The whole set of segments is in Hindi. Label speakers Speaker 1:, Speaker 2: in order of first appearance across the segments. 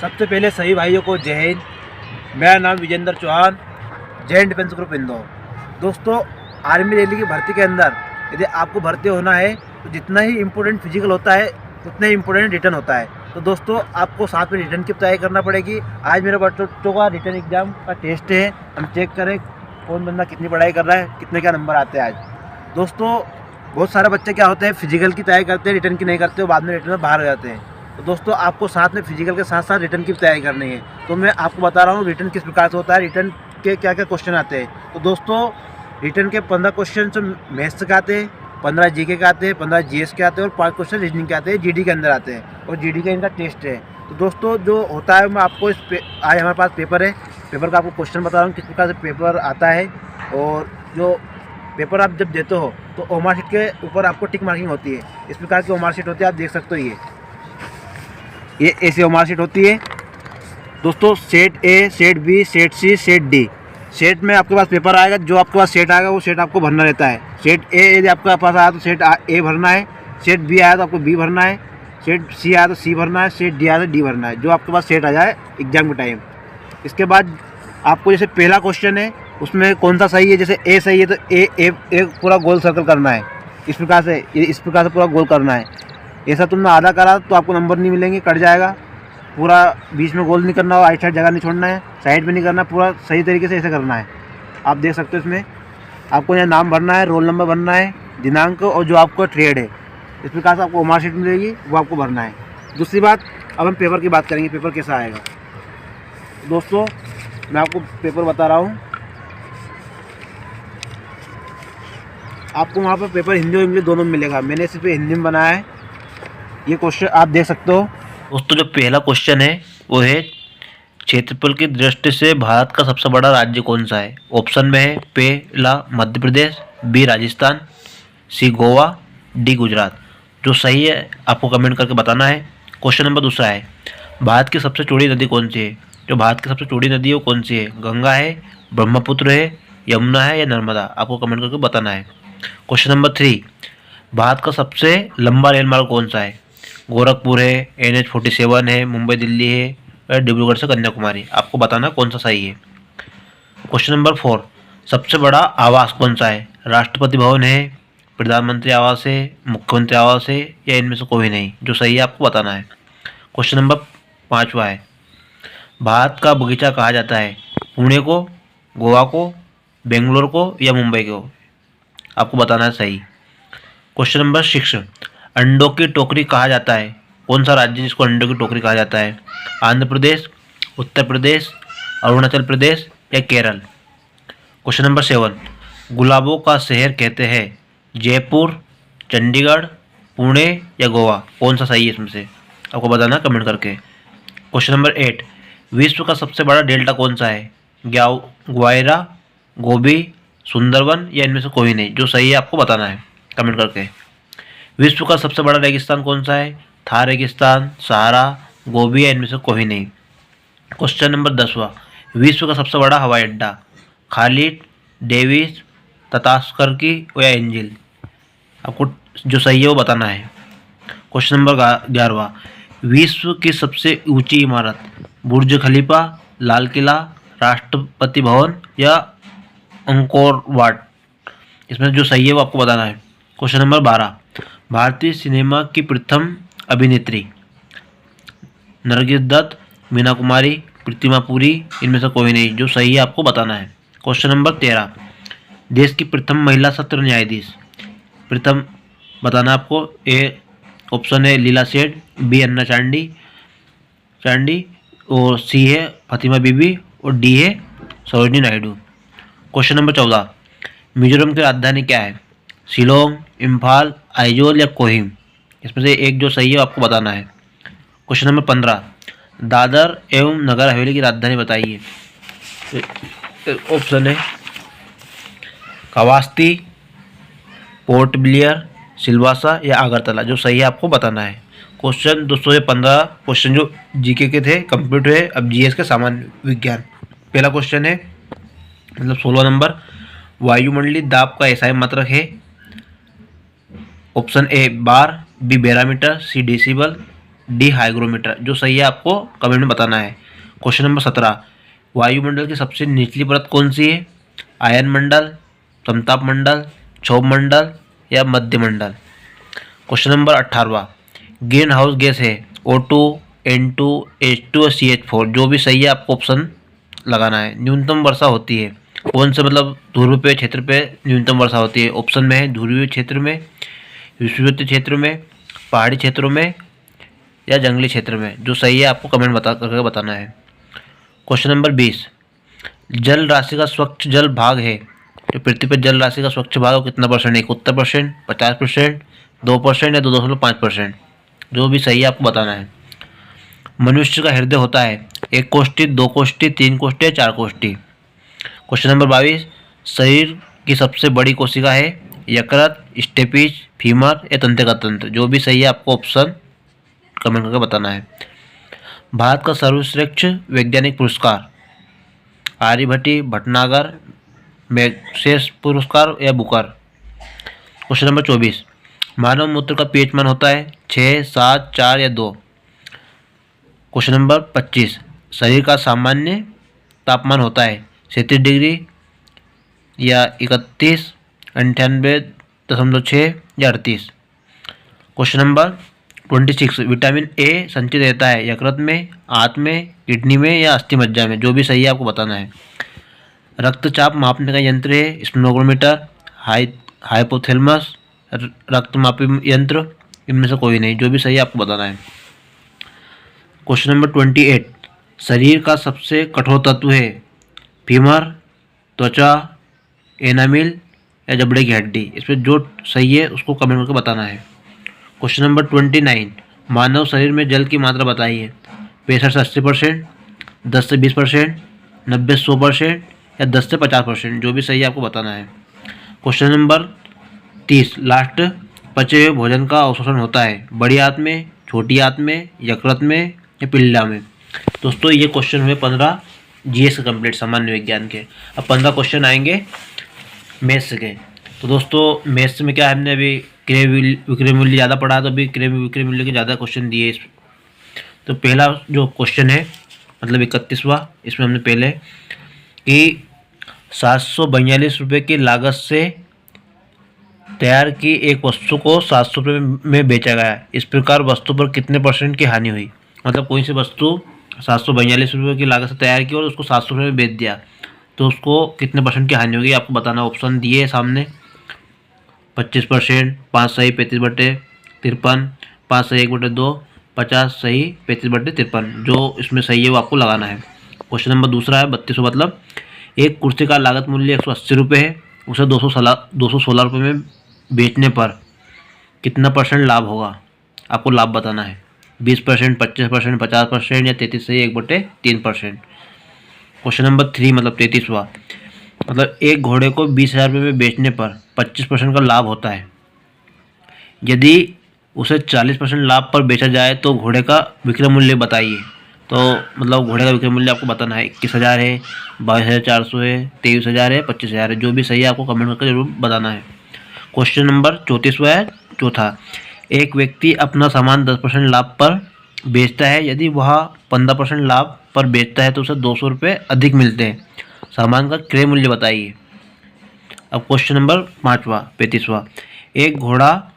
Speaker 1: सबसे पहले सभी भाइयों को जय हिंद। मेरा नाम विजेंद्र चौहान, जय हिंद डिफेंस ग्रुप इंदौर। दोस्तों, आर्मी रैली की भर्ती के अंदर यदि आपको भर्ती होना है तो जितना ही इम्पोर्टेंट फिजिकल होता है उतना ही इम्पोर्टेंट रिटर्न होता है। तो दोस्तों, आपको साथ में रिटर्न की तैयारी करना पड़ेगी। आज मेरे बच्चों का रिटर्न एग्जाम का टेस्ट है। हम चेक करें कौन बंदा कितनी पढ़ाई कर रहा है, कितने क्या नंबर आते हैं आज। दोस्तों, बहुत सारे बच्चे क्या होते हैं, फिजिकल की तैयारी करते हैं, रिटर्न की नहीं करते, बाद में रिटर्न में बाहर हो जाते हैं। तो दोस्तों, आपको साथ में फिजिकल के साथ साथ रिटर्न की तैयारी करनी है। तो मैं आपको बता रहा हूँ रिटर्न किस प्रकार से होता है, रिटर्न के क्या क्या क्वेश्चन आते हैं। तो दोस्तों, रिटर्न के 15 क्वेश्चन मैथ्स के आते हैं, 15 जीके के आते हैं, 15 जीएस के आते हैं और 5 क्वेश्चन रीजनिंग के आते हैं, जीडी के अंदर आते हैं और जीडी का इनका टेस्ट है। तो दोस्तों, जो होता है मैं आपको आज हमारे पास पेपर है, पेपर का आपको क्वेश्चन बता रहा हूँ किस प्रकार से पेपर आता है। और जो पेपर आप जब देते हो तो ओमार शीट के ऊपर आपको टिक मार्किंग होती है। इस प्रकार की ओमार शीट होती है, आप देख सकते हो। ये ऐसी ओमार शीट होती है दोस्तों। Set A, set B, set C, set D. Set में आपके पास पेपर आएगा, जो आपके पास सेट आएगा वो सेट आपको भरना रहता है। सेट ए यदि आपके पास आया तो सेट ए भरना है, सेट बी आया तो आपको बी भरना है, सेट सी आया तो सी भरना है, सेट डी आया तो डी भरना है, जो आपके पास सेट आ जाए एग्जाम के टाइम। इसके बाद आपको जैसे पहला क्वेश्चन है उसमें कौन सा सही है, जैसे ए सही है तो ए पूरा गोल सर्कल करना है। इस प्रकार से पूरा गोल करना है। ऐसा तुमने आधा करा तो आपको नंबर नहीं मिलेंगे, कट जाएगा। पूरा बीच में गोल नहीं करना हो, राइट साइड जगह नहीं छोड़ना है, साइड में नहीं करना, पूरा सही तरीके से ऐसे करना है। आप देख सकते हो इसमें आपको यहाँ नाम भरना है, रोल नंबर भरना है, दिनांक और जो आपको ट्रेड है। इस प्रकार से आपको मार्कशीट मिलेगी, वो आपको भरना है। दूसरी बात, अब हम पेपर की बात करेंगे, पेपर कैसा आएगा। दोस्तों, मैं आपको पेपर बता रहा हूँ। आपको वहाँ पर पेपर हिंदी और इंग्लिश दोनों में मिलेगा। मैंने सिर्फ हिंदी में बनाया है। ये क्वेश्चन आप देख सकते हो।
Speaker 2: दोस्तों, जो पहला क्वेश्चन है वो है क्षेत्रफल की दृष्टि से भारत का सबसे बड़ा राज्य कौन सा है। ऑप्शन में है पहला मध्य प्रदेश, बी राजस्थान, सी गोवा, डी गुजरात। जो सही है आपको कमेंट करके बताना है। क्वेश्चन नंबर दूसरा है भारत की सबसे चौड़ी नदी कौन सी है। जो भारत की सबसे चौड़ी नदी है वो कौन सी है, गंगा है, ब्रह्मपुत्र है, यमुना है या नर्मदा। आपको कमेंट करके बताना है। क्वेश्चन नंबर 3 भारत का सबसे लंबा रेल मार्ग कौन सा है। गोरखपुर है, NH-47 है, मुंबई दिल्ली है या डिब्रूगढ़ से कन्याकुमारी। आपको बताना कौन सा सही है। क्वेश्चन नंबर 4 सबसे बड़ा आवास कौन सा है। राष्ट्रपति भवन है, प्रधानमंत्री आवास है, मुख्यमंत्री आवास है या इनमें से कोई नहीं। जो सही है आपको बताना है। क्वेश्चन नंबर 5 है भारत का बगीचा कहा जाता है। पुणे को, गोवा को, बेंगलोर को या मुंबई को। आपको बताना है सही। क्वेश्चन नंबर 6 अंडों की टोकरी कहा जाता है। कौन सा राज्य जिसको अंडों की टोकरी कहा जाता है। आंध्र प्रदेश, उत्तर प्रदेश, अरुणाचल प्रदेश या केरल। क्वेश्चन नंबर 7 गुलाबों का शहर कहते हैं। जयपुर, चंडीगढ़, पुणे या गोवा। कौन सा सही है इसमें से आपको बताना कमेंट करके। क्वेश्चन नंबर 8 विश्व का सबसे बड़ा डेल्टा कौन सा है। ग्वायरा, गोबी, सुंदरवन या इनमें से कोई नहीं। जो सही है आपको बताना है कमेंट करके। विश्व का सबसे बड़ा रेगिस्तान कौन सा है। थार रेगिस्तान, सहारा, गोबी या इनमें से कोई नहीं। क्वेश्चन नंबर 10 विश्व का सबसे बड़ा हवाई अड्डा। खालिद, डेविस, ततास्करकी या एंजिल। आपको जो सही है वो बताना है। क्वेश्चन नंबर 11 विश्व की सबसे ऊंची इमारत। बुर्ज खलीफा, लाल किला, राष्ट्रपति भवन या अंकोर वाट। इसमें जो सही है वो आपको बताना है। क्वेश्चन नंबर 12 भारतीय सिनेमा की प्रथम अभिनेत्री। नरगिस दत्त, मीना कुमारी, प्रतिमा पुरी, इनमें से कोई नहीं। जो सही है आपको बताना है। क्वेश्चन नंबर 13 देश की प्रथम महिला सत्र न्यायाधीश। प्रथम बताना आपको। ए ऑप्शन है लीला सेठ, बी अन्ना चांडी और सी है फातिमा बीबी और डी है सरोजिनी नायडू। क्वेश्चन नंबर 14 मिजोरम की राजधानी क्या है। शिलोंग, इम्फाल, आइजोल या कोहिम। इसमें से एक जो सही है आपको बताना है। क्वेश्चन नंबर 15 दादर एवं नगर हवेली की राजधानी बताइए। ऑप्शन है कवास्ती, पोर्ट ब्लेयर, सिलवासा या आगरतला। जो सही है आपको बताना है। क्वेश्चन 215 क्वेश्चन जो जीके के थे कंप्लीट हुए। अब जीएस के सामान्य विज्ञान। पहला क्वेश्चन है मतलब 16 नंबर वायुमंडलीय दाब का एसआई मात्रक है। Option A bar, B barometer, C decibel D hygrometer. जो सही है आपको कमेंट में बताना है। क्वेश्चन नंबर 17, वायुमंडल की सबसे निचली परत कौन सी है? आयन मंडल, समताप मंडल, क्षोभ मंडल या मध्य मंडल। Question number 18, greenhouse gas है O2, N2, H2 और CH4। जो भी सही है आपको ऑप्शन लगाना है। न्यूनतम वर्षा होती है कौन से मतलब ध्रुवीय क्षेत्र पे न्यूनतम वर्षा होती है? ऑप्शन में है ध्रुवीय क्षेत्र में, विषुवतीय क्षेत्र में, पहाड़ी क्षेत्रों में या जंगली क्षेत्र में। जो सही है आपको कमेंट करके बताना है। क्वेश्चन नंबर 20, जल राशि का स्वच्छ जल भाग है, जो पृथ्वी पर जल राशि का स्वच्छ भाग है वो कितना परसेंट है? 71%, 50%, 2% या 2.5%। जो भी सही है आपको बताना है। मनुष्य का हृदय होता है 1 कोष्ठी, 2 कोष्ठी, 3 कोष्ठी या 4 कोष्ठी। क्वेश्चन नंबर 22, शरीर की सबसे बड़ी कोशिका है यकृत, स्टेपीज, फीमर या तंत्रिका तंत्र। जो भी सही है आपको ऑप्शन कमेंट करके बताना है। भारत का सर्वश्रेष्ठ वैज्ञानिक पुरस्कार आर्यभट्टी, भटनागर, मैग्सेस पुरस्कार या बुकर। क्वेश्चन नंबर 24, मानव मूत्र का पीएच मान होता है 6, 7, 4 या 2। क्वेश्चन नंबर 25, शरीर का सामान्य तापमान होता है 37 डिग्री या 31, 98.6 या 38। क्वेश्चन नंबर 26, विटामिन ए संचित रहता है यकृत में, आंत में, किडनी में या अस्थि मज्जा में। जो भी सही है आपको बताना है। रक्तचाप मापने का यंत्र है स्पेक्ट्रोमीटर, हाइपोथैलेमस, रक्त मापी यंत्र, इनमें से कोई नहीं। जो भी सही है आपको बताना है। क्वेश्चन नंबर 28, शरीर का सबसे कठोर तत्व है फीमर, त्वचा, एनामिल या जबड़े की हड्डी। इसमें जो सही है उसको कमेंट करके बताना है। क्वेश्चन नंबर 29, मानव शरीर में जल की मात्रा बताइए। 65 से 80%, 10 से 20%, 90 से 100% या 10 से 50%। जो भी सही है आपको बताना है। क्वेश्चन नंबर 30, लास्ट पचे हुए भोजन का अवशोषण होता है बड़ी आंत में, छोटी आंत में, यकृत में या पिल्ला में। दोस्तों ये क्वेश्चन हुए 15 जीएस के कंप्लीट सामान्य विज्ञान के। अब 15 क्वेश्चन आएंगे मैथ्स के। तो दोस्तों मैथ्स में क्या हमने अभी क्रय विक्रय मूल्य ज़्यादा पढ़ा है, तो अभी क्रय विक्रय मूल्य के ज़्यादा क्वेश्चन दिए। तो पहला जो क्वेश्चन है मतलब 31वां, इसमें हमने पहले कि 742 रुपये की लागत से तैयार की एक वस्तु को 700 रुपये में बेचा गया। इस प्रकार वस्तु पर कितने % की हानि हुई? मतलब कोई सी वस्तु 742 रुपये की लागत से तैयार की और उसको 700 रुपये में बेच दिया, तो उसको कितने % की हानि होगी आपको बताना। ऑप्शन दिए सामने 25%, 5 सही 35/53, 5 सही 1/2, 50 सही 35/53। जो इसमें सही है वो आपको लगाना है। क्वेश्चन नंबर दूसरा है 32, मतलब एक कुर्सी का लागत मूल्य 180 रुपये है, उसे 216 रुपये में बेचने पर कितना % लाभ होगा? आपको लाभ बताना है। 20%, 25%, 50% या 33 सही 1/3%। क्वेश्चन नंबर 3 मतलब 33वां, मतलब एक घोड़े को 20,000 रुपये में बेचने पर 25% का लाभ होता है। यदि उसे 40% लाभ पर बेचा जाए तो घोड़े का विक्रय मूल्य बताइए। तो मतलब घोड़े का विक्रय मूल्य आपको बताना है 21,000 है, 22,400 है, 23,000 है, 25,000 है। जो भी सही है आपको कमेंट करके जरूर बताना है। क्वेश्चन नंबर 34वां है चौथा, एक व्यक्ति अपना सामान 10% लाभ पर बेचता है। यदि वह 15% लाभ पर बेचता है तो उसे 200 रुपये अधिक मिलते हैं। सामान का क्रय मूल्य बताइए। अब क्वेश्चन नंबर 5वां 35वां, एक घोड़ा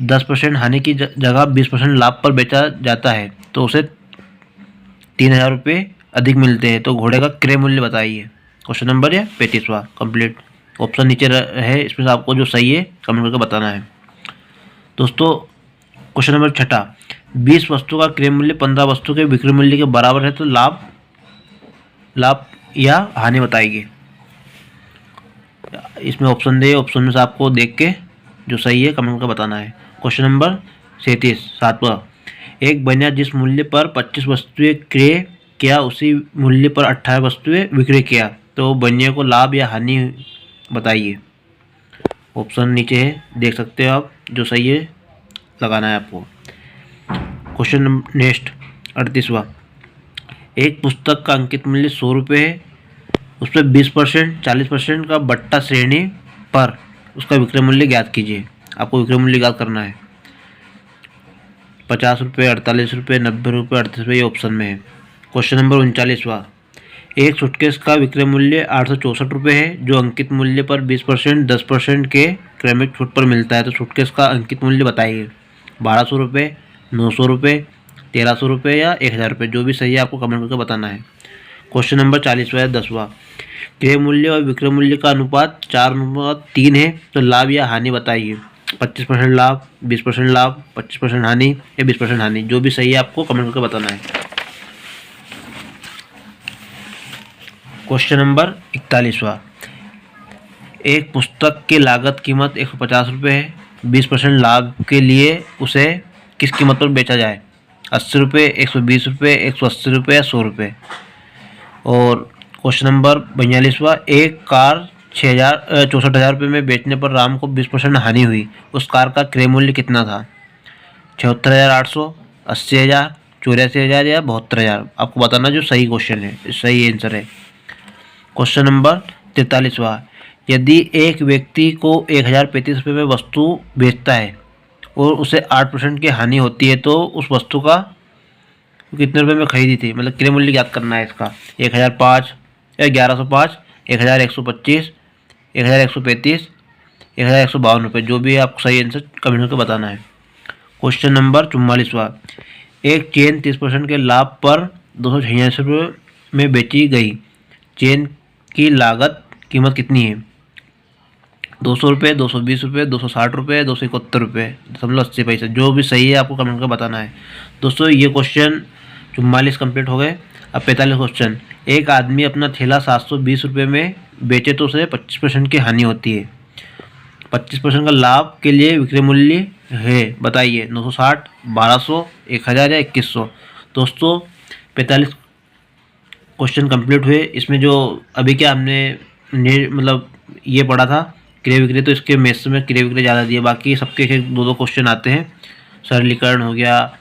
Speaker 2: 10% हानि की जगह 20% लाभ पर बेचा जाता है तो उसे 3,000 रुपये अधिक मिलते हैं। तो घोड़े का क्रय मूल्य बताइए। क्वेश्चन नंबर है 35वां कंप्लीट। ऑप्शन नीचे है, इसमें से आपको जो सही है कमेंट करके बताना है। दोस्तों क्वेश्चन नंबर 6, 20 वस्तु का क्रय मूल्य 15 वस्तु के विक्रय मूल्य के बराबर है तो लाभ या हानि बताइए। इसमें ऑप्शन दे, ऑप्शन में से आपको देख के जो सही है कमेंट करके बताना है। क्वेश्चन नंबर 37 7वां, एक बनिया जिस मूल्य पर 25 वस्तुएं क्रय किया उसी मूल्य पर 18 वस्तुएं विक्रय किया तो बनिया को लाभ या हानि बताइए। ऑप्शन नीचे है, देख सकते हो आप। जो सही है लगाना है आपको। क्वेश्चन नेक्स्ट 38वां, एक पुस्तक का अंकित मूल्य 100 रुपये है, उस पर 20%, 40% का बट्टा श्रेणी पर उसका विक्रय मूल्य ज्ञात कीजिए। आपको विक्रय मूल्य ज्ञात करना है। 50 रुपये, 48 रुपये, 90 रुपये, 38 रुपये, ये ऑप्शन में है। क्वेश्चन नंबर 39वां, एक सूटकेस का विक्रय मूल्य 864 रुपये है जो अंकित मूल्य पर 20% 10% के क्रमिक छूट पर मिलता है, तो सूटकेस का अंकित मूल्य बताइए। 1200 रुपये, 900 रुपये, 1300 रुपये या 1000 रुपये, जो भी सही है आपको कमेंट करके बताना है। क्वेश्चन नंबर 40वां या 10वां, क्रय मूल्य और विक्रय मूल्य का अनुपात 4:3 है, तो लाभ या हानि बताइए। 25% लाभ, 20% लाभ, 25% हानि या 20% हानि, जो भी सही है आपको कमेंट करके बताना है। क्वेश्चन नंबर 41वां, एक पुस्तक की लागत कीमत 150 रुपये है, 20% लाभ के लिए उसे किस कीमत पर बेचा जाए। 80 रुपये, 120 रुपये, 180 रुपये या 100 रुपये। और क्वेश्चन नंबर 42वां, एक कार 64,000 रुपये में बेचने पर राम को 20% हानि हुई, उस कार का क्रय मूल्य कितना था। 76,800, 80,000, 84,000 या 72,000, आपको बताना जो सही क्वेश्चन है, सही आंसर है। क्वेश्चन नंबर 43वां, यदि एक व्यक्ति को 1,035 रुपये में वस्तु बेचता है और उसे 8% की हानि होती है, तो उस वस्तु का कितने रुपये में खरीदी थी, मतलब क्रय मूल्य ज्ञात करना है इसका। 1005 या 1105, 1125, 1135, 1152 रुपये, जो भी है आपको सही आंसर कमेंट करके बताना है। क्वेश्चन नंबर 44वां, एक चेन 30% के लाभ पर 286 रुपये में बेची गई, चेन की लागत कीमत कितनी है। 200 रुपये, 220 रुपये, 260 रुपये, 271 रुपये, 80 पैसे, जो भी सही है आपको कमेंट करके बताना है। दोस्तों ये क्वेश्चन 44 कंप्लीट हो गए। अब 45 क्वेश्चन, एक आदमी अपना ठेला 720 रुपये में बेचे तो उसे 25% की हानि होती है, 25% का लाभ के लिए विक्रय मूल्य है, बताइए। 960, 1200, 1000 या 2100। दोस्तों 45 क्वेश्चन कंप्लीट हुए। इसमें जो अभी क्या हमने मतलब ये पढ़ा था क्रय विक्रय, तो इसके मैथ्स में क्रय विक्रय ज़्यादा दिए, बाकी सबके एक दो क्वेश्चन आते हैं, सरलीकरण हो गया,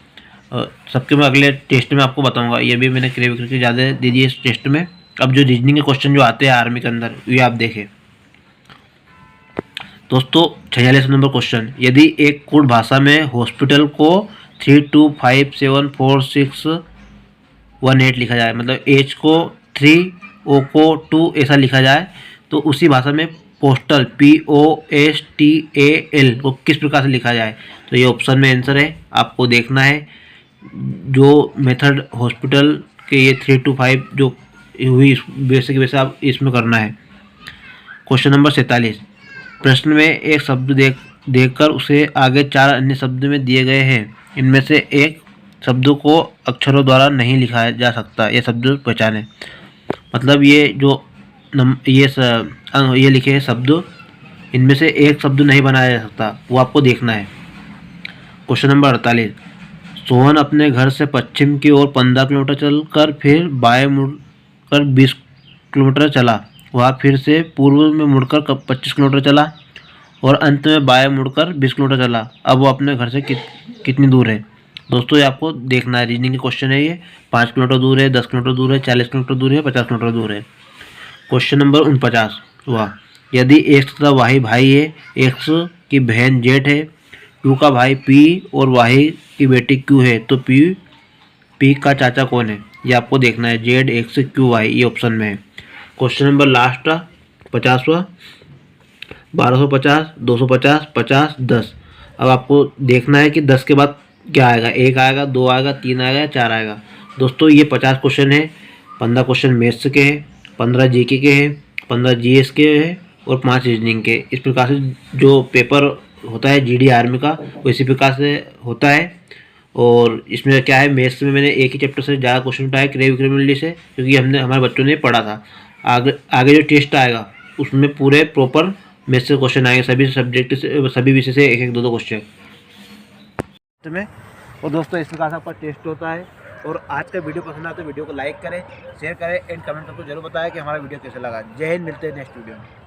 Speaker 2: सबके मैं अगले टेस्ट में आपको बताऊंगा। ये भी मैंने क्रय विक्रय के ज़्यादा दे दिए इस टेस्ट में। अब जो रीजनिंग के क्वेश्चन जो आते हैं आर्मी के अंदर, ये आप देखें। दोस्तों 46 नंबर क्वेश्चन, यदि एक कोड भाषा में हॉस्पिटल को 32574618 लिखा जाए, मतलब एच को 3, ओ को 2 ऐसा लिखा जाए, तो उसी भाषा में पोस्टल POSTAL को किस प्रकार से लिखा जाए। तो ये ऑप्शन में आंसर है, आपको देखना है। जो मेथड हॉस्पिटल के ये 3 to 5 जो हुई वैसे वैसे आप इसमें करना है। क्वेश्चन नंबर 47, प्रश्न में एक शब्द देखकर उसे आगे 4 अन्य शब्द में दिए गए हैं, इनमें से एक शब्द को अक्षरों द्वारा नहीं लिखा जा सकता, ये शब्द पहचाने। मतलब ये जो ये लिखे हैं शब्द, इनमें से एक शब्द नहीं बनाया जा सकता, वो आपको देखना है। क्वेश्चन नंबर 48, सोहन अपने घर से पश्चिम की ओर 15 किलोमीटर चलकर फिर बाएं मुड़कर 20 किलोमीटर चला, वह फिर से पूर्व में मुड़कर 25 किलोमीटर चला और अंत में बाएं मुड़कर 20 किलोमीटर चला। अब वो अपने घर से कितनी दूर है। दोस्तों ये आपको देखना है, रीजनिंग के क्वेश्चन है ये। 5 किलोमीटर दूर है, 10 किलोमीटर दूर है, 40 किलोमीटर दूर है, 50 किलोमीटर दूर है। क्वेश्चन नंबर 49, वाह, यदि एक्स तथा वाई भाई है, एक्स की बहन जेड है, क्यू का भाई पी और वाई की बेटी क्यू है, तो पी का चाचा कौन है, ये आपको देखना है। जेड, एक्स, क्यू, वाई, ये ऑप्शन में है। क्वेश्चन नंबर लास्ट 50वां, 1250, 250, 50, 10। अब आपको देखना है कि 10 के बाद क्या आएगा, 1 आएगा, 2 आएगा, 3 आएगा या 4 आएगा। दोस्तों ये 50 क्वेश्चन है, 15 क्वेश्चन मैथ्स के हैं, 15 जीके के हैं, 15 जीएस के हैं और 5 रीजनिंग के। इस प्रकार से जो पेपर होता है जीडी आर्मी का, वो इसी प्रकार से होता है। और इसमें क्या है, मैथ्स में मैंने एक ही चैप्टर से ज़्यादा क्वेश्चन उठाया क्रय विक्रय मूल्य से, क्योंकि हमारे बच्चों ने पढ़ा था। आगे जो टेस्ट आएगा उसमें पूरे प्रॉपर मैथ्स से क्वेश्चन आएंगे, सभी सब्जेक्ट से, सभी विषय से एक 2 क्वेश्चन में। और दोस्तों इस प्रकार से आपका टेस्ट होता है। और आज का वीडियो पसंद आए तो वीडियो को लाइक करें, शेयर करें एंड कमेंट करके जरूर बताएं कि हमारा वीडियो कैसा लगा। जय हिंद, मिलते हैं नेक्स्ट वीडियो में।